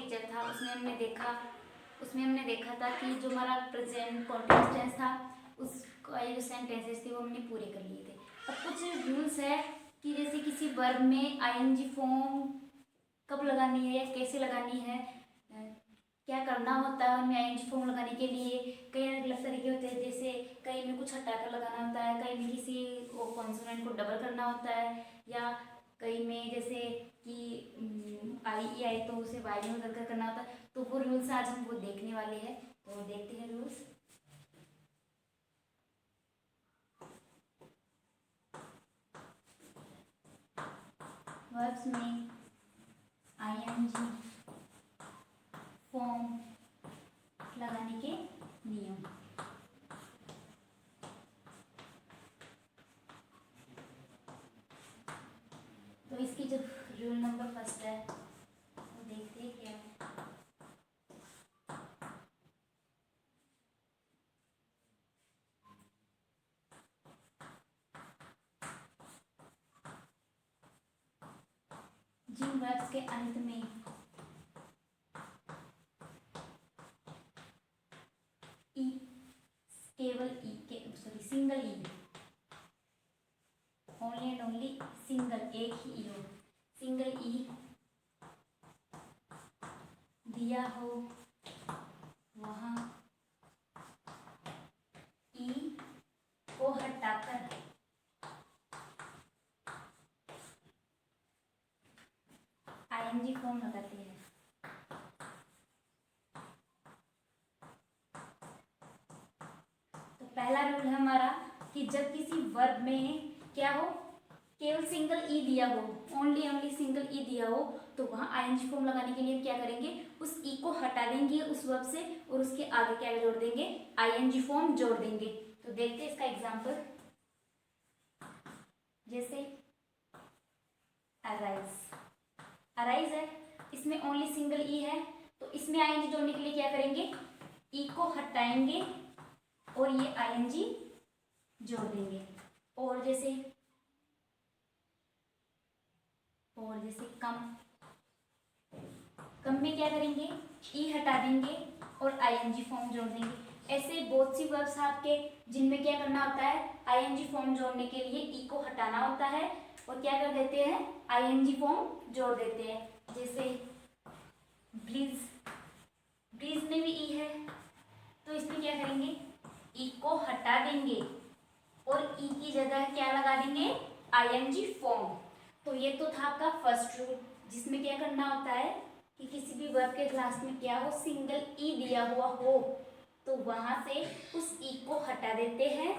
Teacher था, उसमें हमने देखा था कि जो हमारा प्रेजेंट कॉन्टिन्यूअस टेंस था उसका जो सेंटेंसेस थे वो हमने पूरे कर लिए थे। अब कुछ रूल्स है कि जैसे किसी वर्ब में आईएनजी फॉर्म कब लगानी है या कैसे लगानी है, क्या करना होता है उनमें आईएनजी फॉर्म लगाने के लिए। कई अलग अलग तरीके होते हैं, जैसे कई में कुछ हटाकर लगाना होता है, कई में किसी कॉन्सोनेंट को डबल करना होता है, या कई में जैसे कि आई ई आई तो उसे वाई में बदल कर करना होता है। तो वो रूल्स आज हम वो देखने वाले हैं, तो देखते हैं रूल्स। वर्ब्स में आईएनजी फॉर्म लगाने के नियम। तो इसकी जो रूल नंबर फर्स्ट है वो देखते हैं क्या है। जिन वर्ब्स के अंत में ई, केवल ई के single E, only and only single, एक ही ई हो, सिंगल ई दिया हो, वहां ई को हटाकर आईएनजी फॉर्म लगाते हैं। तो पहला रूल है हमारा कि जब किसी वर्ब में क्या हो, केवल सिंगल ई दिया हो, ओनली ओनली सिंगल ई दिया हो, तो वहां आईएनजी फॉर्म लगाने के लिए क्या करेंगे, उस ई को हटा देंगे उस वर्ब से और उसके आगे क्या जोड़ देंगे, आईएनजी फॉर्म जोड़ देंगे। तो देखते हैं इसका एग्जांपल। जैसे अराइज, अराइज है, इसमें ओनली सिंगल ई है, तो इसमें आईएनजी जोड़ने के लिए क्या करेंगे, ई को हटाएंगे और ये आईएनजी जोड़ देंगे। और जैसे कम, कम में क्या करेंगे, ई हटा देंगे और आईएनजी फॉर्म जोड़ देंगे। ऐसे बहुत सी वर्ब्स आपके जिनमें क्या करना होता है, आईएनजी फॉर्म जोड़ने के लिए ई को हटाना होता है और क्या कर देते हैं, आईएनजी फॉर्म जोड़ देते हैं। जैसे ब्लीज, ब्लीज में भी ई है, तो इसमें क्या करेंगे, ई को हटा देंगे और ई की जगह क्या लगा देंगे, आईएनजी फॉर्म। तो ये तो था आपका फर्स्ट रूल, जिसमें क्या करना होता है कि किसी भी वर्ब के क्लास में क्या हो, सिंगल ई दिया हुआ हो, तो वहां से उस ई को हटा देते हैं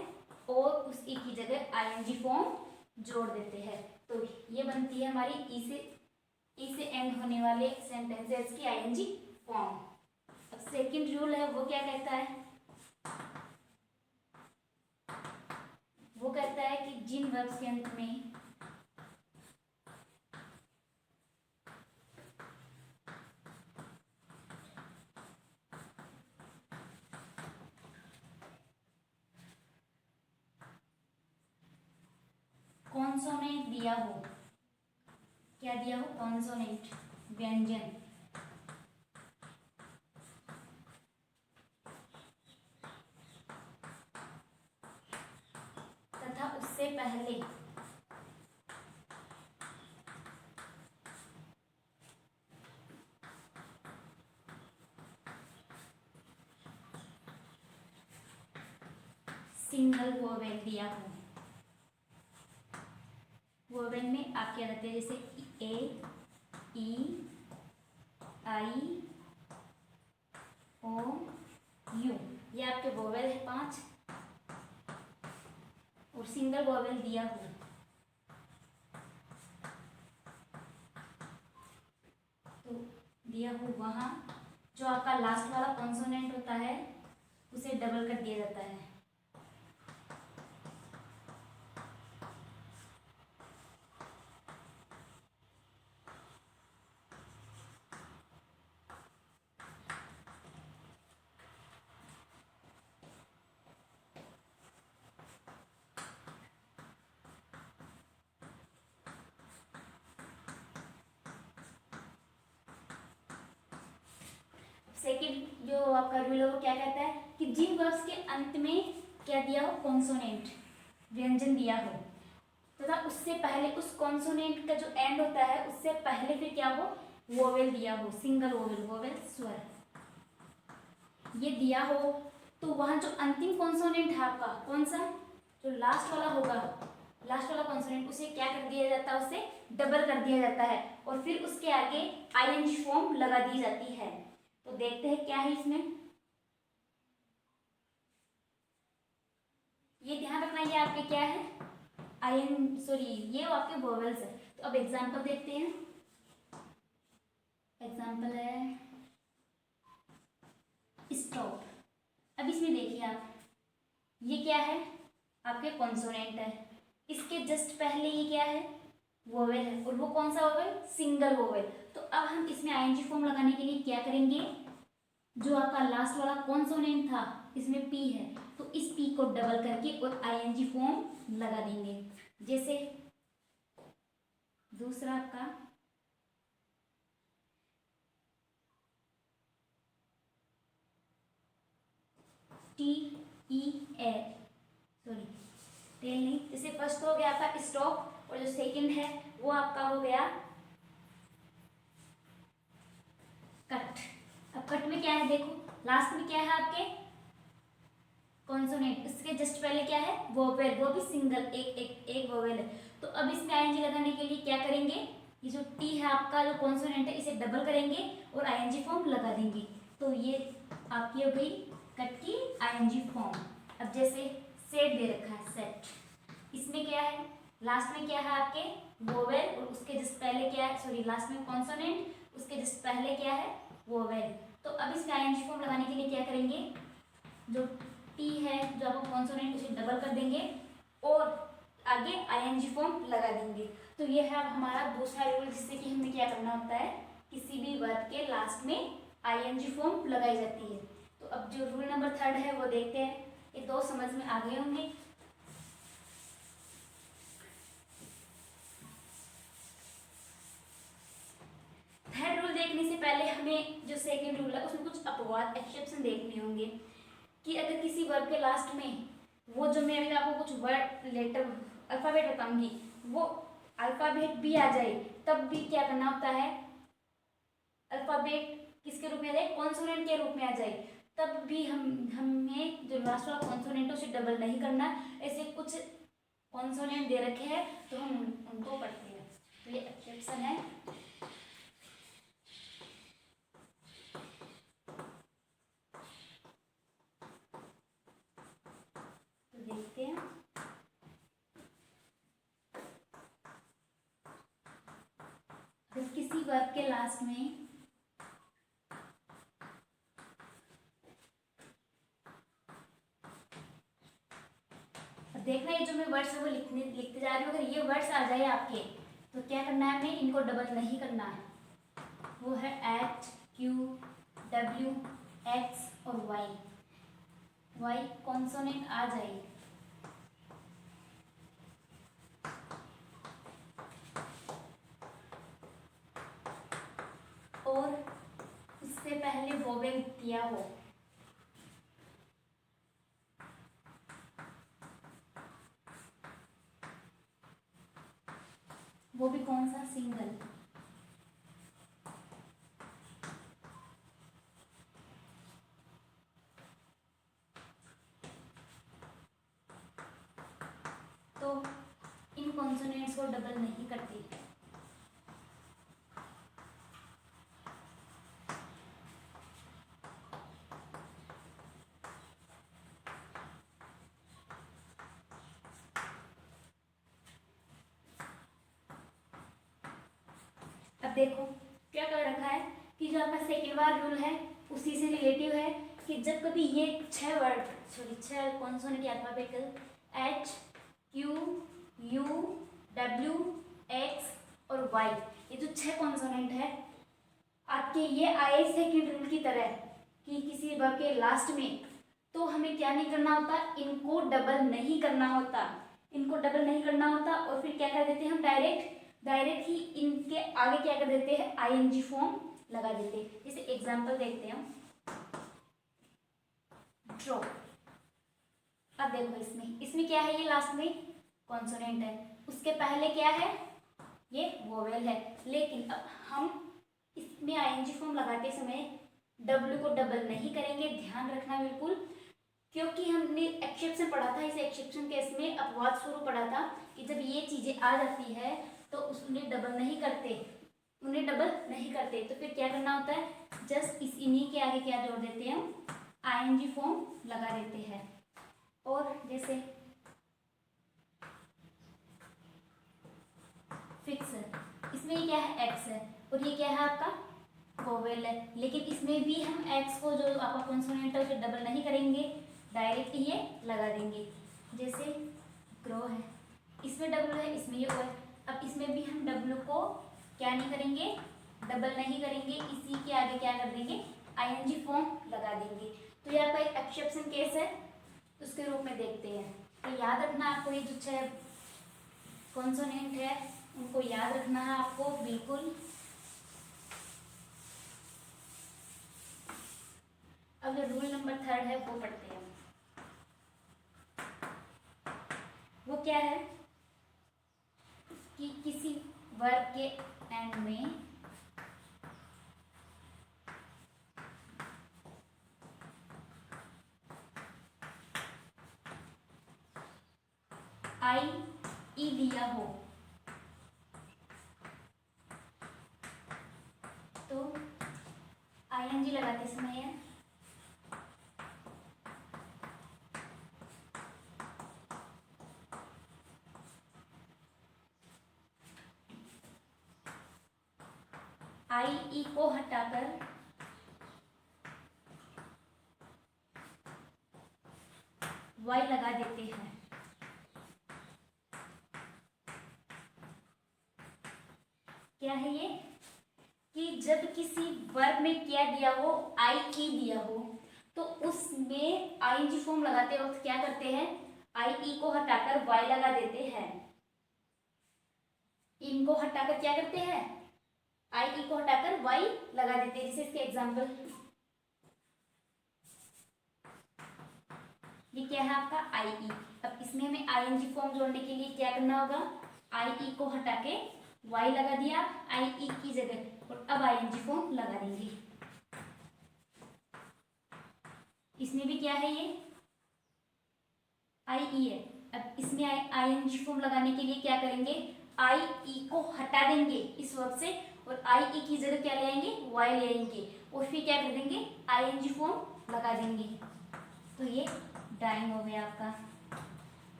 और उस ई की जगह आईएनजी फॉर्म जोड़ देते हैं। तो ये बनती है हमारी ई से एंड होने वाले सेंटेंसेस की आईएनजी फॉर्म। अब सेकंड रूल है वो क्या कहता है, वो कहता है कि जिन वर्ब्स के अंत में कॉन्सोनेंट दिया हो, क्या दिया हो, कॉन्सोनेंट, व्यंजन, तथा उससे पहले सिंगल वोवेल दिया हो। वोवेल में आप क्या करते हैं, जैसे ए, ई, आई, ओ, यू, ये आपके वोवेल है 5, और सिंगल वोवेल दिया हो, तो दिया हो वहां जो आपका लास्ट वाला कॉन्सोनेंट होता है उसे डबल कर दिया जाता है। सेकंड जो आपका रूल है वो क्या कहता है कि जिन वर्ब्स के अंत में क्या दिया हो, कॉन्सोनेंट व्यंजन दिया हो, तथा उससे पहले उस कॉन्सोनेंट का जो एंड होता है उससे पहले फिर क्या हो, वोवेल दिया हो, सिंगल वोवेल, वोवेल स्वर ये दिया हो, तो वहां जो अंतिम कॉन्सोनेंट है आपका कौन सा, जो लास्ट वाला होगा, लास्ट वाला कॉन्सोनेंट, उसे क्या कर दिया जाता है, उसे डबल कर दिया जाता है और फिर उसके आगे आईएनजी फॉर्म लगा दी जाती है। तो देखते हैं क्या है इसमें, ये ध्यान रखना, ये आपके क्या है, ये आपके वोवेल्स है। तो अब एग्जांपल देखते हैं, एग्जांपल है स्टॉप। अब इसमें देखिए आप, ये क्या है, आपके कॉन्सोनेंट है, इसके जस्ट पहले ये क्या है, वोवेल है, और वो कौन सा वोवेल, सिंगल वोवेल। तो अब हम इसमें आईएनजी फॉर्म लगाने के लिए क्या करेंगे, जो आपका लास्ट वाला कॉन्सोनेंट था इसमें पी है, तो इस पी को डबल करके और आईएनजी फॉर्म लगा देंगे। जैसे दूसरा आपका टी ई ए, सॉरी टेल नहीं, जैसे फर्स्ट हो गया आपका स्टॉप और जो सेकंड है वो आपका हो गया कट। अब कट में क्या है, देखो लास्ट में क्या है आपके कॉन्सोनेंट, इसके जस्ट पहले क्या है, वोवेल, वो भी सिंगल एक वोवेल है। तो अब इसमें आईएनजी लगाने के लिए क्या करेंगे, ये जो टी है आपका जो कॉन्सोनेंट है इसे डबल करेंगे और आईएनजी फॉर्म लगा देंगे। तो ये आपकी हो गई कट की आईएनजी फॉर्म। अब जैसे सेट दे रखा है, सेट, इसमें क्या है, लास्ट में क्या है आपके वोवेल और उसके जस्ट पहले क्या है, सॉरी लास्ट में कॉन्सोनेंट, उसके जस्ट पहले क्या है, वोवेल। तो अब इसमें आईएनजी फॉर्म लगाने के लिए क्या करेंगे, जो टी है जो आपको कॉन्सोनेंट उसे डबल कर देंगे और आगे आईएनजी फॉर्म लगा देंगे। तो ये है हमारा दूसरा रूल, जिससे कि हमें क्या करना होता है, किसी भी वर्ब के लास्ट में आईएनजी फॉर्म लगाई जाती है। तो अब जो रूल नंबर 3 है वो देखते हैं, ये दो समझ में आ गए होंगे। थर्ड रूल देखने से पहले हमें जो सेकंड रूल है उसमें कुछ अपवाद एक्सेप्शन देखने होंगे, कि अगर किसी वर्ब के लास्ट में वो जो मैं अभी आपको कुछ वर्ड लेटर अल्फाबेट बताऊंगी वो अल्फाबेट भी आ जाए, तब भी क्या करना होता है, अल्फाबेट किसके रूप में आ जाए, कॉन्सोनेंट के रूप में आ जाए, तब भी हमें जो लास्ट वाला कॉन्सोनेंट है उसे डबल नहीं करना। ऐसे कुछ कॉन्सोनेंट दे रखे हैं तो हम उनको पढ़ते हैं, तो ये एक्सेप्शन है। तो देखते हैं, किसी वर्ब के लास्ट में देखना, ये जो मैं वर्ड्स है वो लिखते जा रही हूँ, अगर ये वर्ड्स आ जाए आपके तो क्या करना है, हमें इनको डबल नहीं करना है। वो है एच, क्यू, डब्ल्यू, एक्स और वाई, वाई कॉन्सोनेंट आ जाए और उससे पहले वोवेल दिया हो, वो भी कौन सा, सिंगल। तो इन कॉन्सोनेंट्स को डबल नहीं करते। अब देखो क्या कर रखा है कि जो आपका सेकेंड वाला रूल है उसी से रिलेटिव है, कि जब कभी ये 6 consonant alphabetical H, Q, you, W, x और वाई, ये जो 6 कॉन्सोनेंट है आपके, ये आए सेकेंड रूल की तरह कि किसी वर्ब के लास्ट में, तो हमें क्या नहीं करना होता, इनको डबल नहीं करना होता, इनको डबल नहीं करना होता और फिर क्या कर देते हैं हम, डायरेक्ट ही इनके आगे क्या कर देते हैं, आईएनजी फॉर्म लगा देते हैं। जैसे एग्जांपल देखते हैं, ट्रो। अब देखो इसमें क्या है, ये लास्ट में कॉन्सोनेंट है, उसके पहले क्या है, ये वोवेल है। लेकिन अब हम इसमें आईएनजी फॉर्म लगाते समय डब्ल्यू को डबल नहीं करेंगे, ध्यान रखना बिल्कुल, क्योंकि हमने एक्सेप्शन पढ़ा था। इस एक्सेप्शन केस में अपवाद स्वरूप पढ़ा था कि जब ये चीजें आ जाती है तो उन्हें डबल नहीं करते, तो फिर क्या करना होता है, जस्ट इन्हीं के आगे क्या जोड़ देते हैं, हम आईएनजी फॉर्म लगा देते हैं। और जैसे फिक्स, इसमें ये क्या है, एक्स है, और ये क्या है आपका वोवेल है। लेकिन इसमें भी हम एक्स को जो आपका कॉन्सोनेंट है उसे डबल नहीं करेंगे, डायरेक्ट ये लगा देंगे। जैसे ग्रो है, इसमें डब्ल्यू है, इसमें ये ओ है। अब इसमें भी हम डब्ल्यू को क्या नहीं करेंगे, डबल नहीं करेंगे, इसी के आगे क्या कर देंगे, आईएनजी फॉर्म लगा देंगे। तो ये आपका एक एक्सेप्शन केस है, उसके रूप में देखते हैं। तो याद रखना आपको, ये जो 6 कॉन्सोनेंट है उनको याद रखना है आपको बिल्कुल। अब जो रूल नंबर 3 है वो पढ़ते हैं। वो क्या है कि किसी वर्ब के एंड में आई ई दिया हो तो आईएनजी लगाते समय है आई ई को हटाकर वाई लगा देते हैं। क्या है ये कि जब किसी वर्ब में क्या दिया हो, आई ई दिया हो, तो उसमें आईएनजी फॉर्म लगाते वक्त क्या करते हैं, आई ई को हटाकर वाई लगा देते हैं। इनको हटाकर क्या करते हैं, आई ई को हटाकर वाई लगा देते हैं। जैसे इसके एग्जांपल, ये क्या है आपका आई ई। अब इसमें हमें आईएनजी फॉर्म जोड़ने के लिए क्या करना होगा, आई ई को हटा के वाई लगा दिया आई ई की जगह, और अब आईएनजी फॉर्म लगा देंगे। इसमें भी क्या है, ये आई ई है। अब इसमें आईएनजी फॉर्म लगाने के लिए क्या करेंगे, आई ई को हटा देंगे इस वर्ब से, और आई ई की जगह क्या ले आएंगे, वाई ले आएंगे, और फिर क्या कर देंगे, आईएनजी फॉर्म लगा देंगे। तो ये डाइंग हो गया आपका।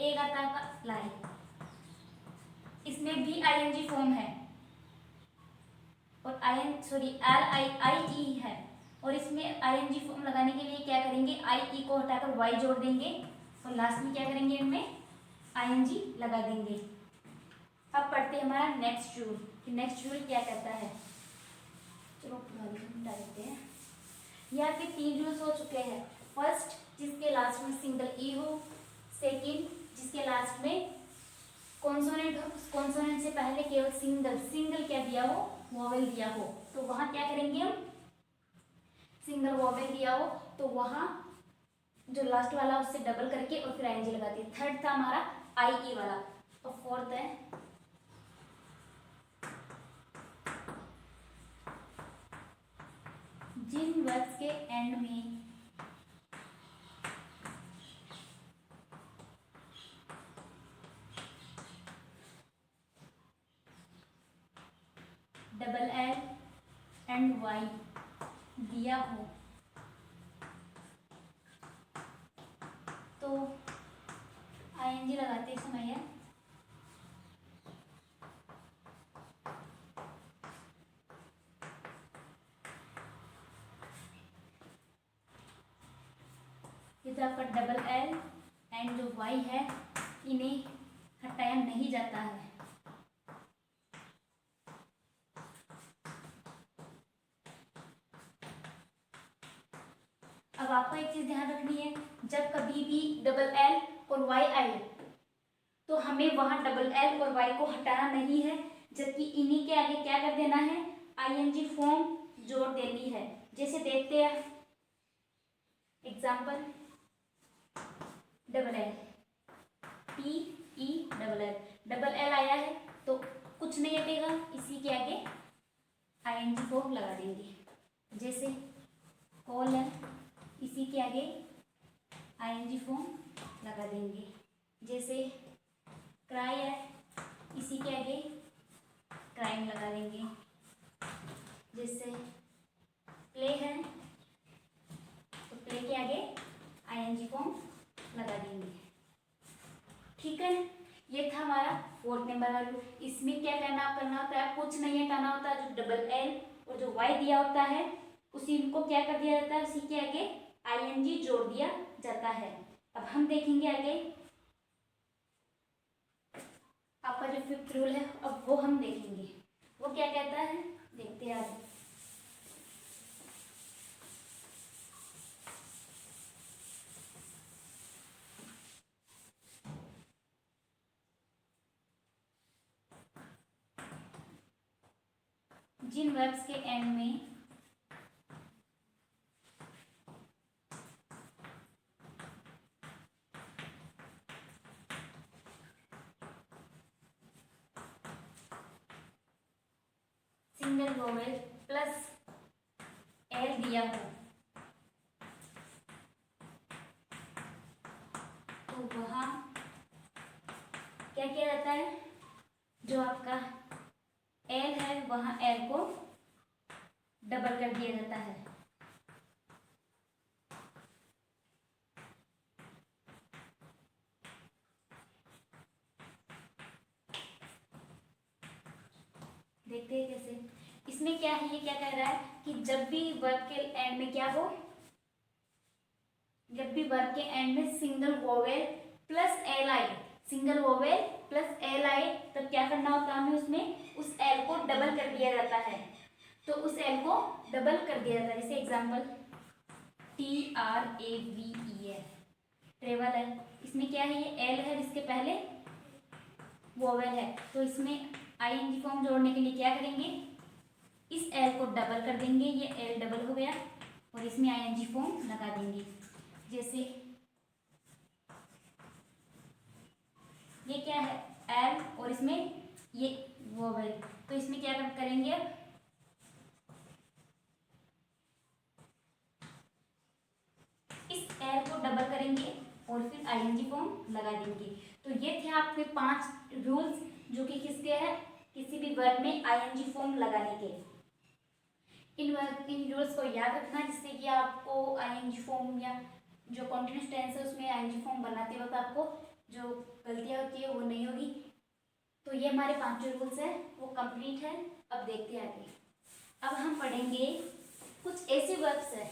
एक आता है आपका लाई, इसमें भी आईएनजी फॉर्म है, और एल आई आई ई है, और इसमें आईएनजी फॉर्म लगाने के लिए क्या करेंगे, आई ई को हटाकर वाई जोड़ देंगे, और लास्ट में क्या करेंगे, इनमें आईएनजी लगा देंगे। अब पढ़ते हैं हमारा नेक्स्ट रूल कि नेक्स्ट रूल क्या कहता है। चलो हटा देते हैं। यहाँ पे 3 रूल्स हो चुके हैं। फर्स्ट, जिसके लास्ट में सिंगल ई हो। सेकंड, जिसके लास्ट में कॉन्सोनेंट हो, कॉन्सोनेंट से पहले केवल सिंगल क्या दिया हो, वोवेल दिया हो, तो वहां क्या करेंगे हम, सिंगल वोवेल दिया हो तो वहां जो लास्ट वाला उससे डबल करके और फिर आईएनजी लगाते हैं। थर्ड था हमारा आई ई वाला। और फोर्थ है जिन वर्ड्स के एंड में डबल एल एंड वाई दिया हो तो आईएनजी लगाते समय है ये तो आपका डबल एल एंड जो वाई है इन्हें हटाया नहीं जाता है। अब आपको एक चीज ध्यान रखनी है, जब कभी भी डबल एल और वाई आए तो हमें वहां डबल एल और वाई को हटाना नहीं है, जबकि इन्हीं के आगे क्या कर देना है, आईएनजी फॉर्म जोड़ देनी है। जैसे देखते हैं example, double L, TELL, double L आया है तो कुछ नहीं हटेगा, इसी के आगे ING फॉर्म लगा देंगे। जैसे कॉल है, इसी के आगे ING फॉर्म लगा देंगे। जैसे क्राई है, इसी के आगे क्राइम लगा देंगे। जैसे प्ले है तो प्ले के आगे ING फॉर्म लगा देंगे। ठीक है, ये था हमारा 4th नंबर वाला। इसमें क्या करना होता है, कुछ नहीं हटाना होता है। जो डबल एल और जो वाई दिया होता है उसी को क्या कर दिया जाता है, उसी के आगे ING जोड़ दिया जाता है। अब हम देखेंगे आगे आपका जो 5th रूल है, अब वो हम देखेंगे वो क्या कहता है, देखते हैं आगे। जिन वर्ब्स के एंड में सिंगल वोवेल प्लस एल दिया हो तो वहाँ क्या किया जाता है, जो आपका एल है वहाँ एल को डबल कर दिया जाता है। देखते हैं कैसे। इसमें क्या है, ये क्या कह रहा है कि जब भी वर्ब के एंड में क्या हो, जब भी वर्ब के एंड में सिंगल वोवेल प्लस एल आए, सिंगल वोवेल प्लस एल आए, तब क्या करना होता है हमें, उसमें उस एल को डबल कर दिया जाता है। तो उस एल को डबल कर दिया जाता है। जैसे एग्जांपल TRAVEL, ट्रेवल है, इसमें क्या है, ये एल है जिसके पहले वोवेल है, तो इसमें ING फॉर्म जोड़ने के लिए क्या करेंगे, इस एल को डबल कर देंगे, ये एल डबल हो गया और इसमें ING फॉर्म लगा देंगे। जैसे ये क्या है, एल और इसमें ये वोवेल, तो इसमें क्या करेंगे, इस एल को डबल करेंगे और फिर ING फॉर्म लगा देंगे। तो ये थे आपके 5 रूल्स जो कि किसके हैं, किसी भी वर्ब में ING फॉर्म लगाने के। इन रूल्स को याद रखना जिससे कि आपको ING फॉर्म या जो कॉन्टिन्यूस टेंस है उसमें ING फॉर्म बनाते वक्त आपको जो गलतियाँ होती है वो नहीं होगी। तो ये हमारे 5 रूल्स हैं, वो कंप्लीट है। अब देखते हैं आगे। अब हम पढ़ेंगे कुछ ऐसे वर्ब्स हैं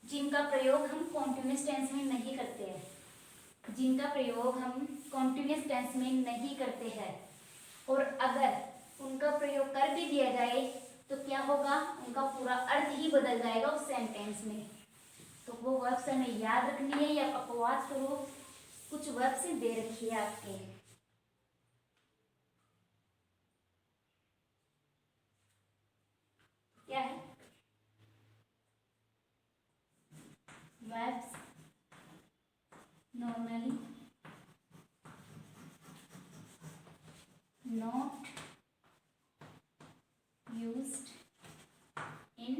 जिनका प्रयोग हम कॉन्टिन्यूस टेंस में नहीं करते हैं, जिनका प्रयोग हम कॉन्टिन्यूस टेंस में नहीं करते हैं, और अगर उनका प्रयोग कर भी दिया जाए तो क्या होगा, उनका पूरा अर्थ ही बदल जाएगा उस सेंटेंस में। तो वो वर्ब्स हमें याद रखनी है या अपवाद स्वरूप कुछ वर्ब्स दे रखी है आपके। क्या है, verbs normally not used in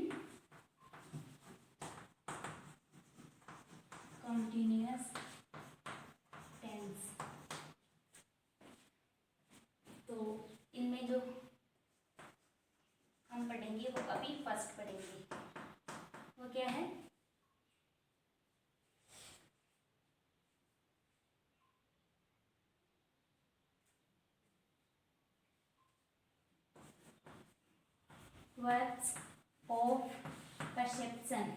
continuous tense। तो इनमें जो हम पढ़ेंगे वो अभी फर्स्ट पढ़ेंगे, वो क्या है, verbs of perception।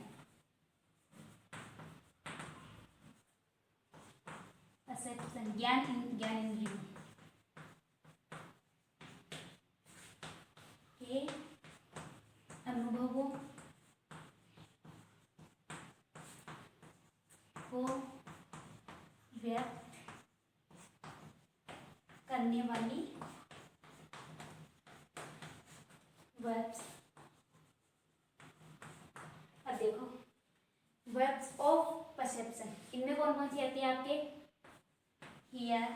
परसेप्शन ज्ञान इंद्रियों के अनुभवों को व्यक्त करने वाली वर्ब्स। अब देखो वर्ब्स ऑफ परसेप्शन, इनमें कौन कौन सी आती है आपके, here,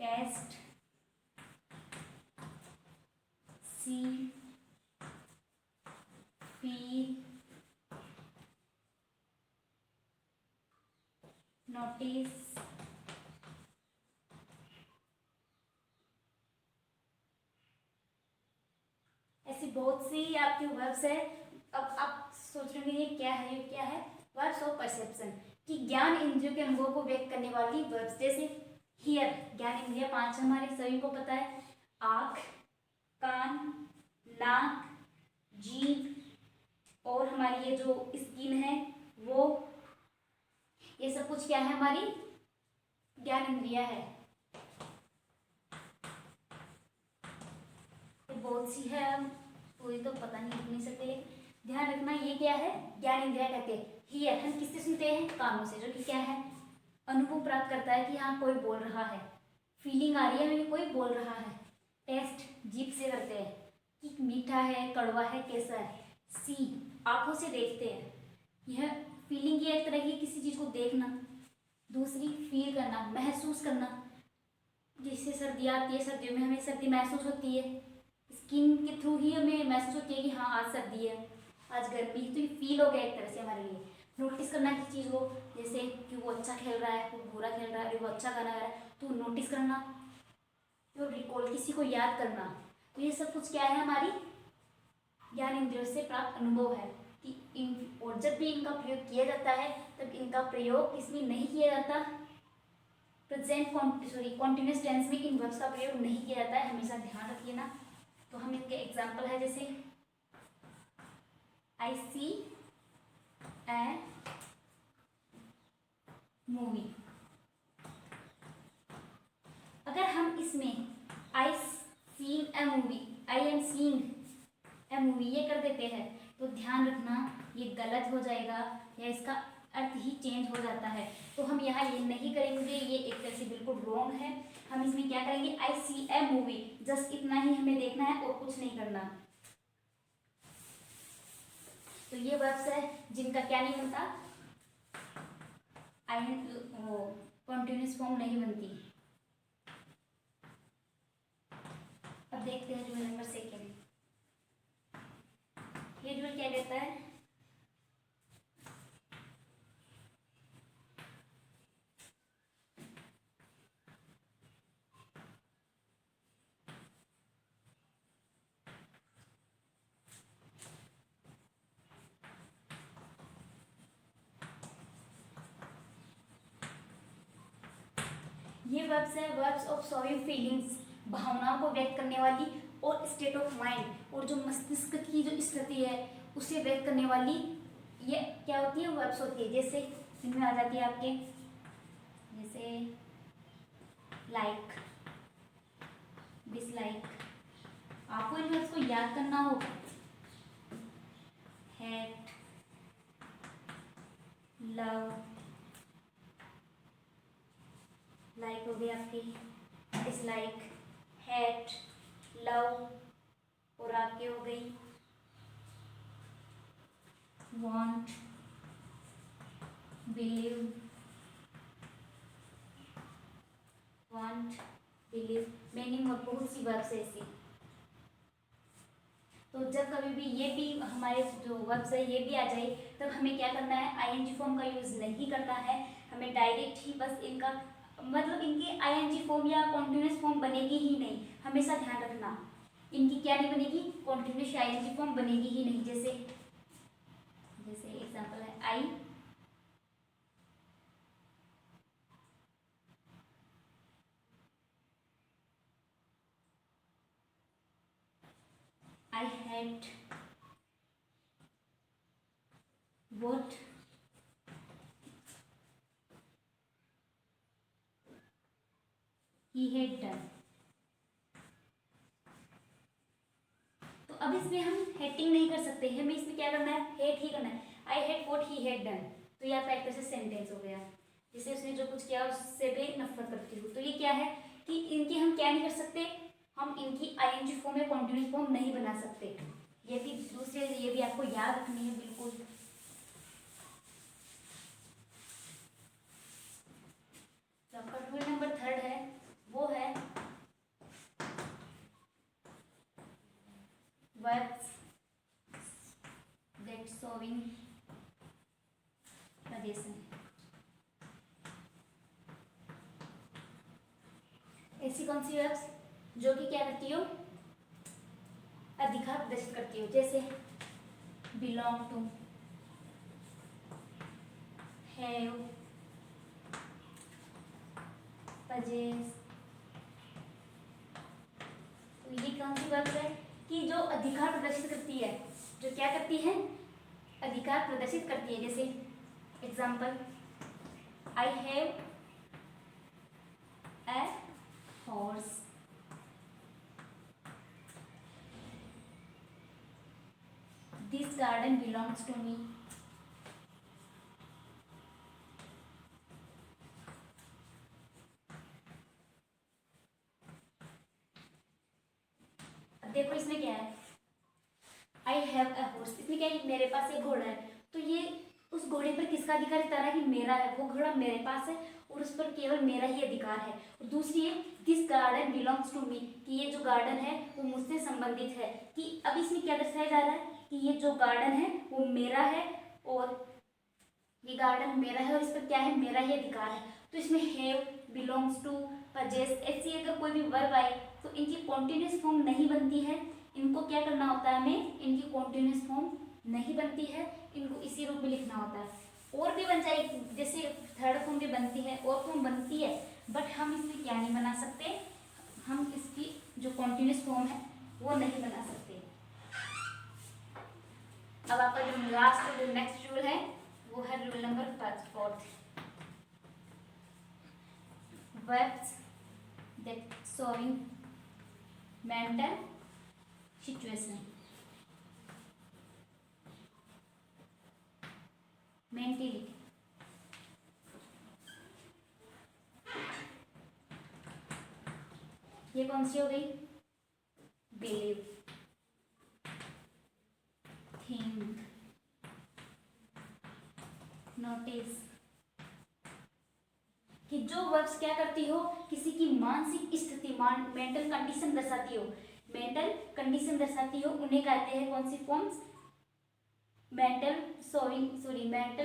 test, see, feel, notice, ऐसी बहुत सी आपके वर्ब्स है। अब आप सोच रहे होंगे ये क्या है, ये क्या है? वर्ब्स ऑफ परसेप्शन, कि ज्ञान इंद्रियों के अनुभव को व्यक्त करने वाली वर्ब्स। जैसे हियर, ज्ञान इंद्रिया 5 हमारे सभी को पता है, आँख, कान, नाक, जीभ और हमारी ये जो स्किन है वो, ये सब कुछ क्या है? हमारी ज्ञान इंद्रिया है। बहुत सी है, पूरी तो पता नहीं सकते। ध्यान रखना ये क्या है? ज्ञान इंद्रिया कहते हैं। हियर हम किससे सुनते हैं? कानों से, जो कि क्या है? अनुभव प्राप्त करता है कि हाँ कोई बोल रहा है, फीलिंग आ रही है हमें कोई बोल रहा है। टेस्ट जीभ से करते हैं कि मीठा है, कड़वा है, कैसा है। सी आंखों से देखते हैं, यह फीलिंग की एक तरह की किसी चीज को देखना। दूसरी फील करना, महसूस करना, जिससे सर्दी आती है, सर्दियों में हमें सर्दी महसूस होती है, स्किन के थ्रू ही हमें महसूस होती है कि हाँ आज सर्दी है, आज गर्मी, तो ये फील हो गया एक तरह से हमारे लिए। नोटिस करना किसी चीज़ को, जैसे कि वो अच्छा खेल रहा है, वो बुरा खेल रहा है, वो अच्छा गाना गा रहा है, तो नोटिस करना। तो रिकॉल, किसी को याद करना। तो ये सब कुछ क्या है? हमारी ज्ञान इंद्रियों से प्राप्त अनुभव है कि इन, और जब भी इनका प्रयोग किया जाता है तब इनका प्रयोग किसमें नहीं किया जाता? प्रेजेंट कॉन्टिन्यूस टेंस में इन वर्ब्स का प्रयोग नहीं किया जाता है, हमेशा ध्यान रखिए ना। तो हम इनके एग्जाम्पल है, जैसे आई सी ए मूवी। अगर हम इसमें आई seeing a movie, I am seeing a movie ये कर देते हैं तो ध्यान रखना ये गलत हो जाएगा, या इसका अर्थ ही चेंज हो जाता है। तो हम यहाँ ये नहीं करेंगे, ये एक तरह से बिल्कुल रॉन्ग है। हम इसमें क्या करेंगे? आई सी ए मूवी, जस्ट इतना ही हमें देखना है और कुछ नहीं करना। तो ये वर्ब्स है जिनका क्या नहीं बनता? आई वो कॉन्टिन्यूस फॉर्म नहीं बनती। अब देखते हैं रूल नंबर 2। ये रूल क्या कहता है? ये वर्ब्स है वर्ब्स ऑफ शोइंग फीलिंग्स, भावनाओं को व्यक्त करने वाली, और स्टेट ऑफ माइंड, और जो मस्तिष्क की जो स्थिति है उसे व्यक्त करने वाली, ये क्या होती है? वर्ब्स होती है। जैसे इनमें आ जाती है आपके, जैसे लाइक, डिसलाइक। आपको इन वर्ड्स को याद करना होगा। हेट, लव, लाइक हो गई आपकी, डिसलाइक, हेट, लव, और आपकी हो गई want, believe, want, believe, meaning, और बहुत सी वर्ब्स ऐसी। तो जब कभी भी ये भी हमारे जो वर्ब्स है ये भी आ जाए, तब हमें क्या करना है? आईएनजी फॉर्म का यूज नहीं करना है, हमें डायरेक्ट ही बस इनका मतलब इनकी आईएनजी फॉर्म या कॉन्टिन्यूस फॉर्म बनेगी ही नहीं, हमेशा ध्यान रखना। इनकी क्या नहीं बनेगी? कॉन्टिन्यूस आईएनजी फॉर्म बनेगी ही नहीं। जैसे जैसे एग्जांपल है I had what he had done। तो अब इसमें हम हेटिंग नहीं कर सकते, हमें इसमें क्या करना है? हेट ही करना है। I hate what he had done, तो यह आपका एक तरह से सेंटेंस हो गया, जिसे उसने जो कुछ किया उससे भी नफरत करती हूँ। तो ये क्या है कि इनकी हम क्या नहीं कर सकते? हम इनकी आईएनजी फॉर्म या कॉन्टिन्यूस फॉर्म नहीं बना सकते। ये भी दूसरे, ये भी आपको याद रखनी है बिल्कुल। स्टोमी, पजेशन। ऐसी कौन सी वर्ब्स जो कि क्या करती हो, अधिकार प्रदर्शित करती हो, जैसे बिलोंग टू, हैव, पजेस। तो ये कौन सी वर्ब है कि जो अधिकार प्रदर्शित करती है, जो क्या करती है, अधिकार प्रदर्शित करती है। जैसे example, I have a horse, this garden belongs to me. देखो इसमें क्या है, आई हैव ए हॉर्स, इसमें क्या है, मेरे पास एक घोड़ा है। तो ये उस घोड़े पर किसका अधिकार जता रहा है कि मेरा है, वो घोड़ा मेरे पास है और उस पर केवल मेरा ही अधिकार है। और दूसरी है this garden belongs to me, कि ये जो गार्डन है वो मुझसे संबंधित है। कि अब इसमें क्या दर्शाया जा रहा है कि ये जो गार्डन है वो मेरा है और ये गार्डन मेरा है और इस पर क्या है, मेरा ही अधिकार है। तो इसमें हैव, बिलोंग्स टू, पजेस, ऐसी अगर कोई भी वर्ब आए तो इनकी कॉन्टिन्यूस फॉर्म नहीं बनती है। इनको क्या करना होता है हमें, इनकी कॉन्टिन्यूस फॉर्म नहीं बनती है, इनको इसी रूप में लिखना होता है। और भी बन जाएगी, जैसे थर्ड फॉर्म भी बनती है और फॉर्म बनती है, बट हम इसमें क्या नहीं बना सकते, हम इसकी जो कॉन्टिन्यूस फॉर्म है वो नहीं बना सकते। अब आपका जो लास्ट जो नेक्स्ट रूल है वो है rule number 4, verbs that showing mental situation, mentality. ये कौन सी हो गई, बिलीव, थिंक, नोटिस। कि जो वर्ब्स क्या करती हो, किसी की मानसिक स्थिति, मेंटल कंडीशन दर्शाती हो, मेंटल कंडीशन दर्शाती हो, उन्हें कहते हैं कौन सी फॉर्म्स, मेंटल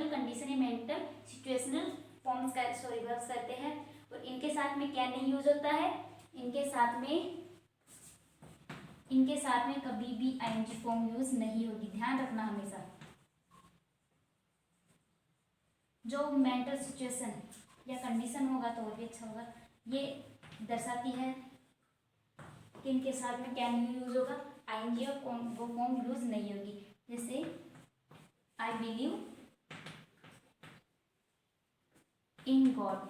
कंडीशन या मेंटल सिचुएशनल फॉर्म्स का वर्ब्स करते हैं। और इनके साथ में क्या नहीं यूज होता है, इनके साथ में कभी भी आईएनजी फॉर्म यूज नहीं होगी, ध्यान रखना हमेशा। जो मेंटल सिचुएशन या कंडीशन होगा तो और भी अच्छा होगा, ये दर्शाती है कि इनके साथ में क्या नहीं यूज होगा, आईएनजी और वो फॉर्म यूज नहीं होगी। जैसे आई बिलीव इन गॉड,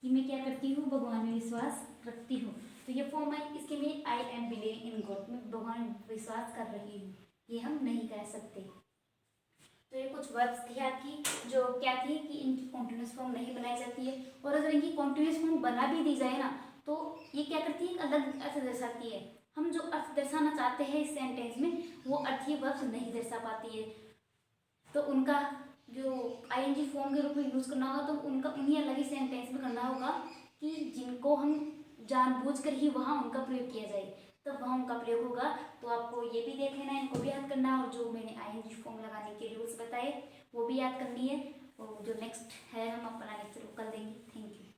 कि मैं क्या करती हूँ, भगवान में विश्वास रखती हूँ। तो ये फॉर्म है, इसके लिए I am believing in God, मैं भगवान में विश्वास कर रही हूँ, ये हम नहीं कह सकते। तो ये कुछ वर्ब्स थी आपकी जो क्या थी कि इनकी कॉन्टिन्यूस फॉर्म नहीं बनाई जाती है। और अगर इनकी कॉन्टिन्यूस फॉर्म बना भी दी जाए ना तो ये क्या करती है, अलग अर्थ दर्शाती है। हम जो अर्थ दर्शाना चाहते हैं इस सेंटेंस में वो अर्थ ये वर्ब्स नहीं दर्शा पाती है, तो उनका जो आईएनजी फॉर्म के रूप में यूज करना होगा तो उनका उन्हीं अलग ही सेंटेंस में करना होगा कि जिनको हम जानबूझकर ही वहाँ उनका प्रयोग किया जाए, तो वहाँ उनका प्रयोग होगा। तो आपको ये भी देख लेना है, इनको भी याद करना है, और जो मैंने आईएनजी फॉर्म लगाने के रूल्स बताए वो भी याद करनी है। और जो नेक्स्ट है हम अपना लेक्चर कर देंगे। Thank you.